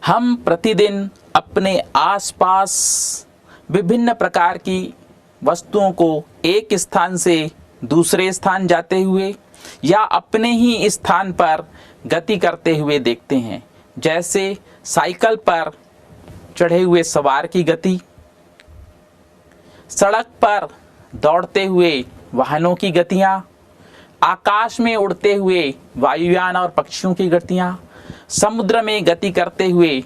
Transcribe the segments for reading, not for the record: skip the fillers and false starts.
हम प्रतिदिन अपने आसपास विभिन्न प्रकार की वस्तुओं को एक स्थान से दूसरे स्थान जाते हुए या अपने ही स्थान पर गति करते हुए देखते हैं। जैसे साइकिल पर चढ़े हुए सवार की गति, सड़क पर दौड़ते हुए वाहनों की गतियाँ, आकाश में उड़ते हुए वायुयान और पक्षियों की गतियाँ, समुद्र में गति करते हुए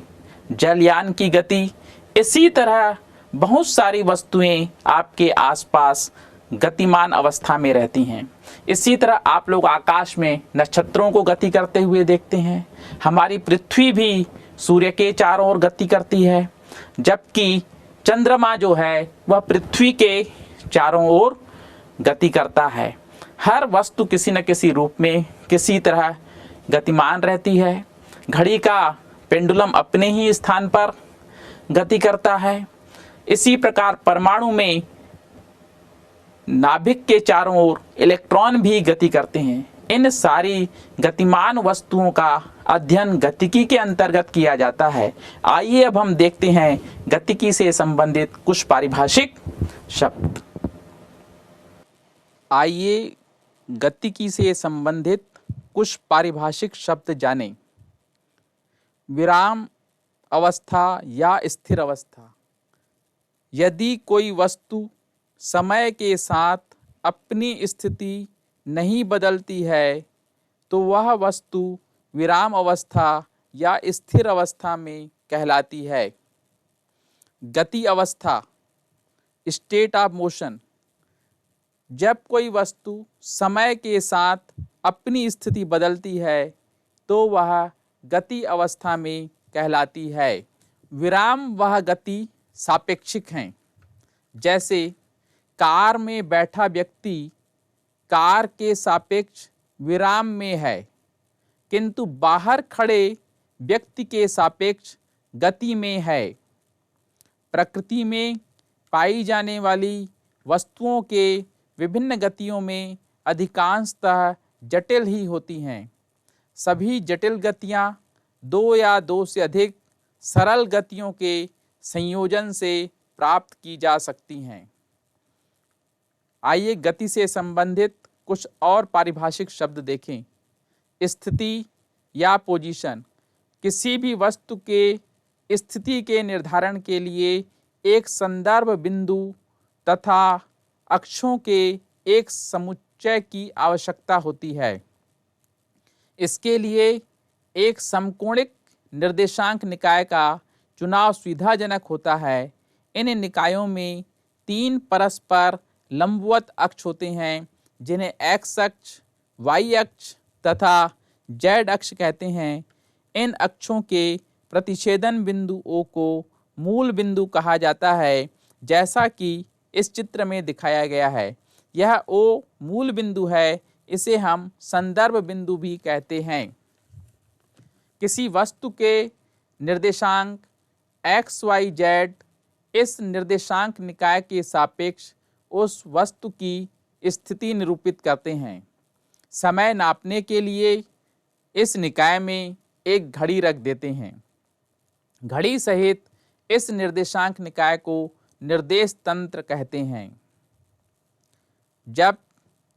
जलयान की गति। इसी तरह बहुत सारी वस्तुएं आपके आसपास गतिमान अवस्था में रहती हैं। इसी तरह आप लोग आकाश में नक्षत्रों को गति करते हुए देखते हैं। हमारी पृथ्वी भी सूर्य के चारों ओर गति करती है, जबकि चंद्रमा जो है वह पृथ्वी के चारों ओर गति करता है। हर वस्तु किसी न किसी रूप में किसी तरह गतिमान रहती है। घड़ी का पेंडुलम अपने ही स्थान पर गति करता है। इसी प्रकार परमाणु में नाभिक के चारों ओर इलेक्ट्रॉन भी गति करते हैं। इन सारी गतिमान वस्तुओं का अध्ययन गतिकी के अंतर्गत किया जाता है। आइए अब हम देखते हैं गतिकी से संबंधित कुछ पारिभाषिक शब्द। आइए गतिकी से संबंधित कुछ पारिभाषिक शब्द जानें। विराम अवस्था या स्थिर अवस्था। यदि कोई वस्तु समय के साथ अपनी स्थिति नहीं बदलती है तो वह वस्तु विराम अवस्था या स्थिर अवस्था में कहलाती है। गति अवस्था, स्टेट ऑफ मोशन। जब कोई वस्तु समय के साथ अपनी स्थिति बदलती है तो वह गति अवस्था में कहलाती है। विराम वह गति सापेक्षिक हैं। जैसे कार में बैठा व्यक्ति कार के सापेक्ष विराम में है, किंतु बाहर खड़े व्यक्ति के सापेक्ष गति में है। प्रकृति में पाई जाने वाली वस्तुओं के विभिन्न गतियों में अधिकांशतः जटिल ही होती हैं। सभी जटिल गतियाँ दो या दो से अधिक सरल गतियों के संयोजन से प्राप्त की जा सकती हैं। आइए गति से संबंधित कुछ और पारिभाषिक शब्द देखें। स्थिति या पोजीशन, किसी भी वस्तु के स्थिति के निर्धारण के लिए एक संदर्भ बिंदु तथा अक्षों के एक समुच्चय की आवश्यकता होती है। इसके लिए एक समकोणिक निर्देशांक निकाय का चुनाव सुविधाजनक होता है। इन निकायों में 3 परस्पर लंबवत अक्ष होते हैं, जिन्हें एक्स अक्ष, वाई अक्ष तथा जेड अक्ष कहते हैं। इन अक्षों के प्रतिच्छेदन बिंदु ओ को मूल बिंदु कहा जाता है, जैसा कि इस चित्र में दिखाया गया है। यह ओ मूल बिंदु है, इसे हम संदर्भ बिंदु भी कहते हैं। किसी वस्तु के निर्देशांक एक्स वाई जेड इस निर्देशांक निकाय के सापेक्ष उस वस्तु की स्थिति निरूपित करते हैं। समय नापने के लिए इस निकाय में एक घड़ी रख देते हैं। घड़ी सहित इस निर्देशांक निकाय को निर्देश तंत्र कहते हैं। जब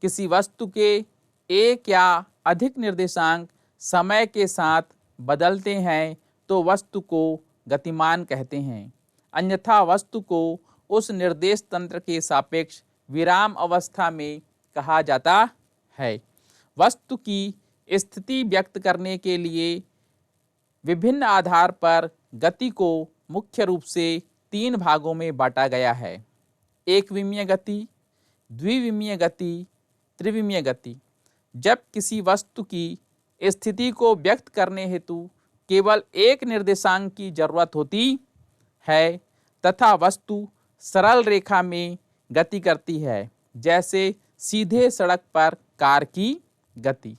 किसी वस्तु के एक या अधिक निर्देशांक समय के साथ बदलते हैं तो वस्तु को गतिमान कहते हैं, अन्यथा वस्तु को उस निर्देश तंत्र के सापेक्ष विराम अवस्था में कहा जाता है। वस्तु की स्थिति व्यक्त करने के लिए विभिन्न आधार पर गति को मुख्य रूप से 3 भागों में बांटा गया है। एकविमीय गति, द्विविमीय गति, त्रिविमीय गति। जब किसी वस्तु की स्थिति को व्यक्त करने हेतु केवल एक निर्देशांक की जरूरत होती है तथा वस्तु सरल रेखा में गति करती है, जैसे सीधे सड़क पर कार की गति।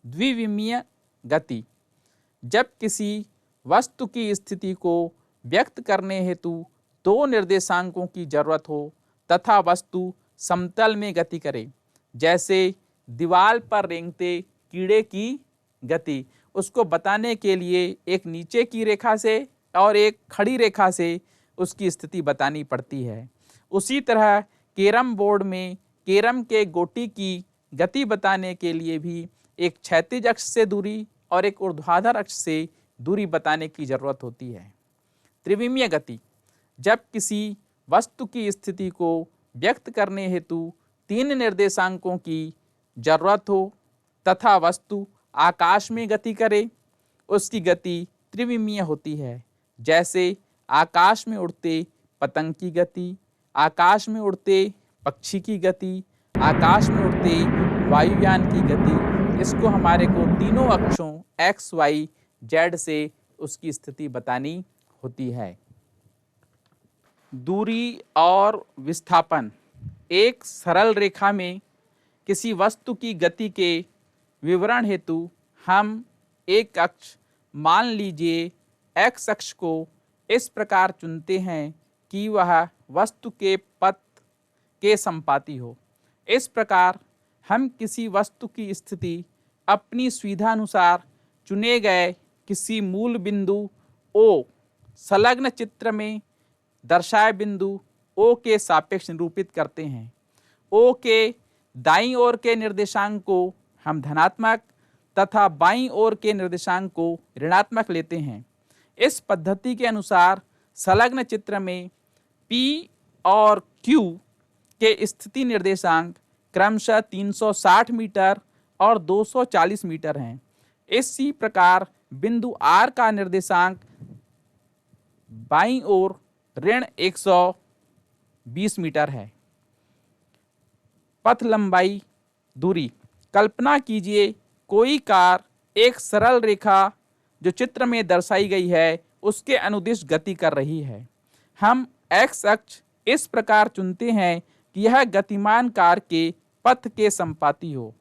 द्विविमीय गति, जब किसी वस्तु की स्थिति को व्यक्त करने हेतु 2 निर्देशांकों की जरूरत हो तथा वस्तु समतल में गति करे, जैसे दीवार पर रेंगते कीड़े की गति। उसको बताने के लिए एक नीचे की रेखा से और एक खड़ी रेखा से उसकी स्थिति बतानी पड़ती है। उसी तरह कैरम बोर्ड में कैरम के गोटी की गति बताने के लिए भी एक क्षैतिज अक्ष से दूरी और एक ऊर्ध्वाधर अक्ष से दूरी बताने की जरूरत होती है। त्रिविमीय गति, जब किसी वस्तु की स्थिति को व्यक्त करने हेतु 3 निर्देशांकों की जरूरत हो तथा वस्तु आकाश में गति करे, उसकी गति त्रिविमीय होती है। जैसे आकाश में उड़ते पतंग की गति, आकाश में उड़ते पक्षी की गति, आकाश में उड़ते वायुयान की गति। इसको हमारे को तीनों अक्षों एक्स, वाई, जेड से उसकी स्थिति बतानी होती है। दूरी और विस्थापन, एक सरल रेखा में किसी वस्तु की गति के विवरण हेतु हम एक अक्ष, मान लीजिए एक्स अक्ष को इस प्रकार चुनते हैं कि वह वस्तु के पथ के संपाती हो। इस प्रकार हम किसी वस्तु की स्थिति अपनी सुविधानुसार चुने गए किसी मूल बिंदु O, संलग्न चित्र में दर्शाए बिंदु O के सापेक्ष निरूपित करते हैं। O के दाईं ओर के निर्देशांक को हम धनात्मक तथा बाईं ओर के निर्देशांक को ऋणात्मक लेते हैं। इस पद्धति के अनुसार संलग्न चित्र में P और Q के स्थिति निर्देशांक क्रमशः 360 मीटर और 240 मीटर हैं। इसी प्रकार बिंदु R का निर्देशांक बाईं ओर ऋण 120 मीटर है। पथ लंबाई, दूरी, कल्पना कीजिए कोई कार एक सरल रेखा जो चित्र में दर्शाई गई है उसके अनुदिश गति कर रही है। हम एक्स अक्ष इस प्रकार चुनते हैं कि यह गतिमान कार के पथ के संपाती हो।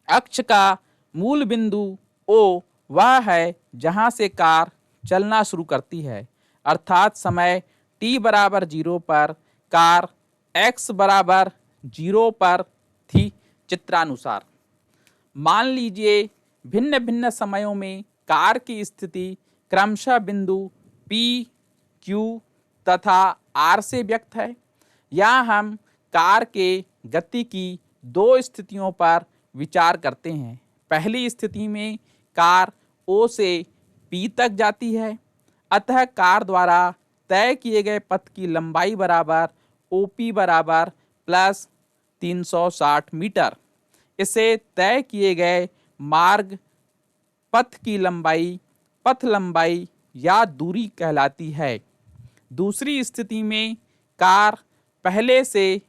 अक्ष का मूल बिंदु O वह है जहां से कार चलना शुरू करती है, अर्थात समय t बराबर 0 पर कार x बराबर 0 पर थी। चित्रानुसार मान लीजिए भिन्न भिन्न समयों में कार की स्थिति क्रमशः बिंदु P, Q तथा R से व्यक्त है। यहाँ हम कार के गति की 2 स्थितियों पर विचार करते हैं। पहली स्थिति में कार O से P तक जाती है, अतः कार द्वारा तय किए गए पथ की लंबाई बराबर OP बराबर प्लस 360 मीटर। इसे तय किए गए मार्ग पथ की लंबाई, पथ लंबाई या दूरी कहलाती है। दूसरी स्थिति में कार पहले से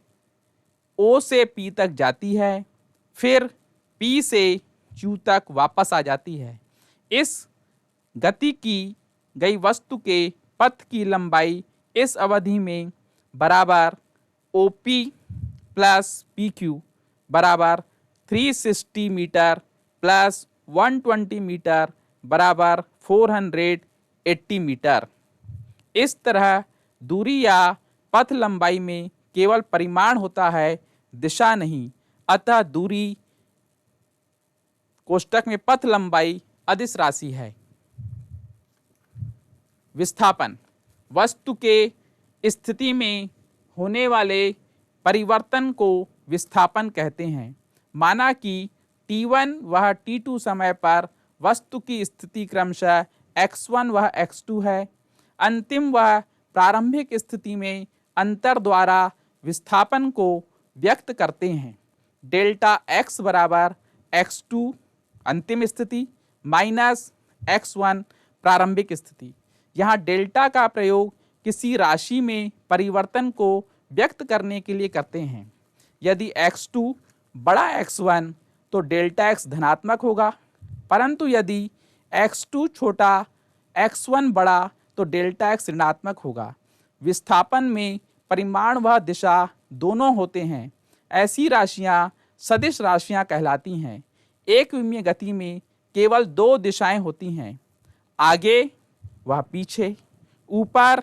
O से P तक जाती है, फिर P से Q तक वापस आ जाती है। इस गति की गई वस्तु के पथ की लंबाई इस अवधि में बराबर OP प्लस PQ बराबर 360 मीटर प्लस 120 मीटर बराबर 480 मीटर। इस तरह दूरी या पथ लंबाई में केवल परिमाण होता है, दिशा नहीं। अतः दूरी कोष्ठक में पथ लंबाई अदिश राशि है। विस्थापन, वस्तु के स्थिति में होने वाले परिवर्तन को विस्थापन कहते हैं। माना कि t1 वह t2 समय पर वस्तु की स्थिति क्रमशः x1 वह x2 है। अंतिम वह प्रारंभिक स्थिति में अंतर द्वारा विस्थापन को व्यक्त करते हैं। डेल्टा x बराबर x2 अंतिम स्थिति माइनस x1 प्रारंभिक स्थिति। यहाँ डेल्टा का प्रयोग किसी राशि में परिवर्तन को व्यक्त करने के लिए करते हैं। यदि x2 बड़ा x1 तो डेल्टा x धनात्मक होगा, परंतु यदि x2 छोटा x1 बड़ा तो डेल्टा x ऋणात्मक होगा। विस्थापन में परिमाण व दिशा दोनों होते हैं। ऐसी राशियां सदिश राशियां कहलाती हैं। एक विमीय गति में केवल 2 दिशाएं होती हैं, आगे व पीछे, ऊपर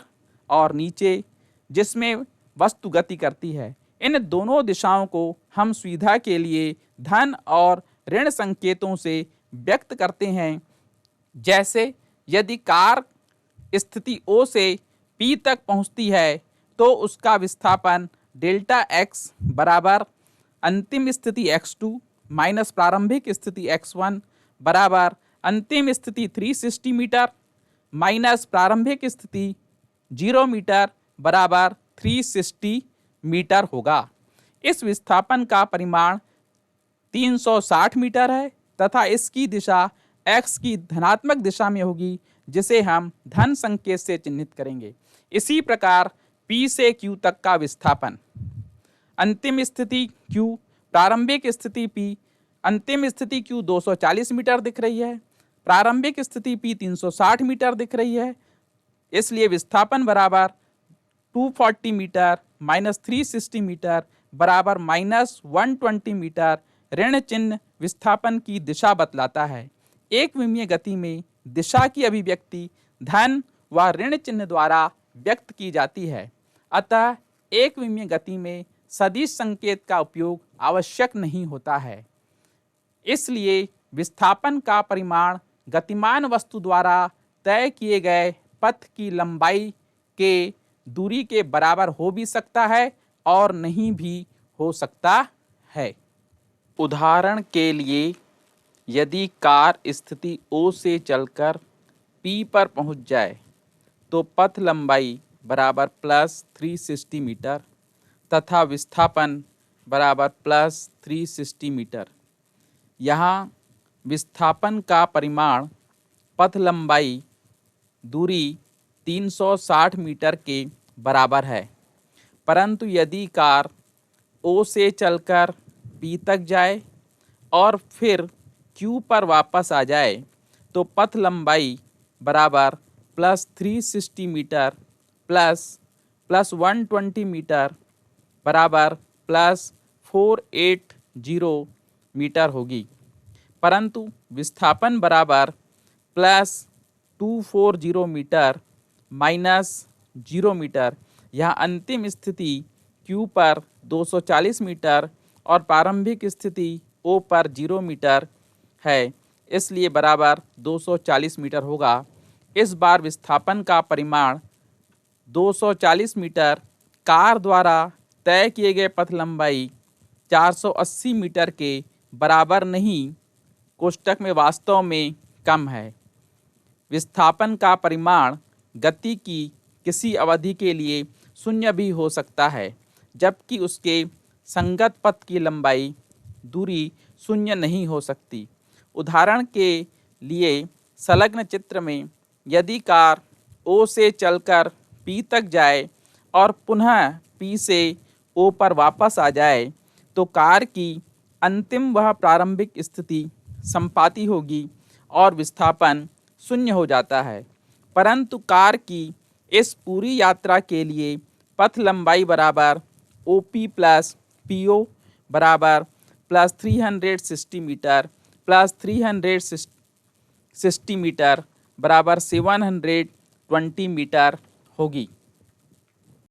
और नीचे, जिसमें वस्तु गति करती है। इन दोनों दिशाओं को हम सुविधा के लिए धन और ऋण संकेतों से व्यक्त करते हैं। जैसे यदि कार स्थिति O से P तक पहुंचती है तो उसका विस्थापन डेल्टा एक्स बराबर अंतिम स्थिति x2 माइनस प्रारंभिक स्थिति x1 बराबर अंतिम स्थिति 360 मीटर माइनस प्रारंभिक स्थिति 0 मीटर बराबर 360 मीटर होगा। इस विस्थापन का परिमाण 360 मीटर है तथा इसकी दिशा x की धनात्मक दिशा में होगी, जिसे हम धन संकेत से चिन्हित करेंगे। इसी प्रकार P से Q तक का विस्थापन, अंतिम स्थिति Q, प्रारंभिक स्थिति P, अंतिम स्थिति Q 240 मीटर दिख रही है, प्रारंभिक स्थिति P 360 मीटर दिख रही है। इसलिए विस्थापन बराबर 240 मीटर माइनस 360 मीटर बराबर माइनस 120 मीटर। ऋण चिन्ह विस्थापन की दिशा बतलाता है। एक विमीय गति में दिशा की अभिव्यक्ति धन व ऋण चिन्ह द्वारा व्यक्त की जाती है। अतः एक विमीय गति में सदिश संकेत का उपयोग आवश्यक नहीं होता है। इसलिए विस्थापन का परिमाण गतिमान वस्तु द्वारा तय किए गए पथ की लंबाई के दूरी के बराबर हो भी सकता है और नहीं भी हो सकता है। उदाहरण के लिए यदि कार स्थिति O से चलकर P पर पहुंच जाए तो पथ लंबाई बराबर प्लस 360 मीटर तथा विस्थापन बराबर प्लस 360 मीटर। यहाँ विस्थापन का परिमाण पथ लंबाई दूरी 360 मीटर के बराबर है, परंतु यदि कार O से चलकर P तक जाए और फिर Q पर वापस आ जाए तो पथ लंबाई बराबर प्लस 360 मीटर प्लस 120 मीटर बराबर प्लस 480 मीटर होगी, परंतु विस्थापन बराबर प्लस 240 मीटर माइनस 0 मीटर। यह अंतिम स्थिति Q पर 240 मीटर और प्रारंभिक स्थिति O पर 0 मीटर है, इसलिए बराबर 240 मीटर होगा। इस बार विस्थापन का परिमाण 240 मीटर कार द्वारा तय किए गए पथ लंबाई 480 मीटर के बराबर नहीं, कोष्टक में वास्तव में कम है। विस्थापन का परिमाण गति की किसी अवधि के लिए शून्य भी हो सकता है, जबकि उसके संगत पथ की लंबाई दूरी शून्य नहीं हो सकती। उदाहरण के लिए संलग्न चित्र में यदि कार O से चलकर P तक जाए और पुनः P से O पर वापस आ जाए तो कार की अंतिम व प्रारंभिक स्थिति संपाती होगी और विस्थापन शून्य हो जाता है, परंतु कार की इस पूरी यात्रा के लिए पथ लंबाई बराबर OP प्लस PO बराबर प्लस 360 मीटर प्लस 360 मीटर बराबर 720 मीटर होगी।